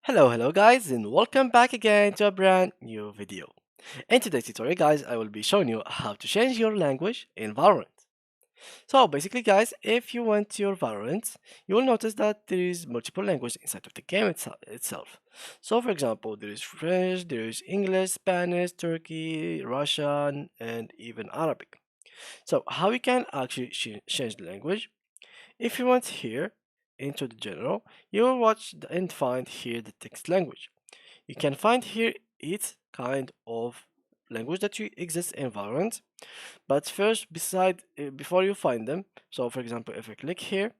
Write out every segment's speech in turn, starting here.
Hello guys, and welcome back again to a brand new video. In today's tutorial guys, I will be showing you how to change your language in Valorant. So basically guys, if you went to your Valorant, you will notice that there is multiple languages inside of the game itself. So for example, there is French, there is English, Spanish, Turkey, Russian, and even Arabic. So how you can actually change the language? If you went here into the general, you will watch and find here the text language. You can find here each kind of language that you exist in Valorant. But first, before you find them, so for example, if I click here,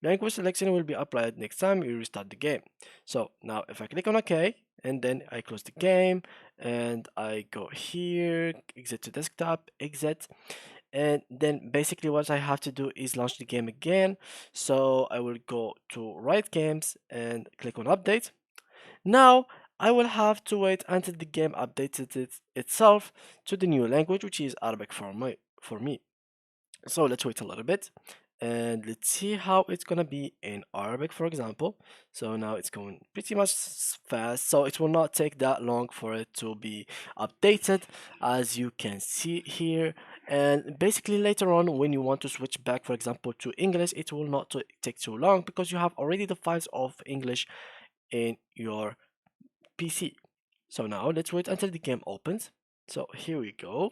language selection will be applied next time you restart the game. So now if I click on OK, and then I close the game, and I go here, exit to desktop, exit, and then basically what I have to do is launch the game again. So I will go to Riot Games and click on update. Now I will have to wait until the game updates itself to the new language, which is Arabic for me. So let's wait a little bit and let's see how it's gonna be in Arabic, for example. So now it's going pretty much fast, so it will not take that long for it to be updated, as you can see here. And basically later on, when you want to switch back, for example, to English, it will not take too long because you have already the files of English in your PC. So now let's wait until the game opens. So here we go.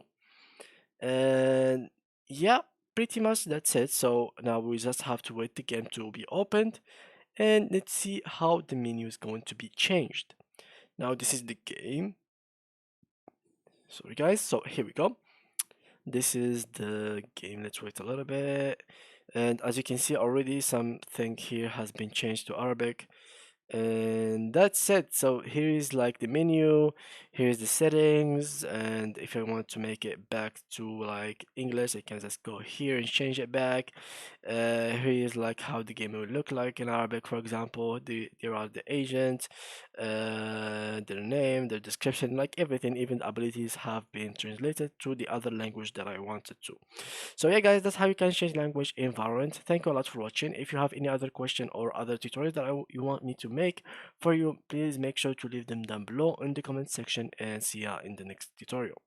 And yeah, pretty much that's it. So now we just have to wait the game to be opened, and let's see how the menu is going to be changed. Now this is the game. Sorry guys, so here we go. This is the game. Let's wait a little bit. And as you can see already, something here has been changed to Arabic. And that's it. So here is like the menu, here's the settings, and if I want to make it back to like English, I can just go here and change it back. Here is like how the game will look like in Arabic, for example. There are the agents, their name, their description, like everything, even the abilities have been translated to the other language that I wanted to. So yeah guys, that's how you can change language in Valorant. Thank you a lot for watching. If you have any other question or other tutorials that you want me to make for you, please make sure to leave them down below in the comment section, and see ya in the next tutorial.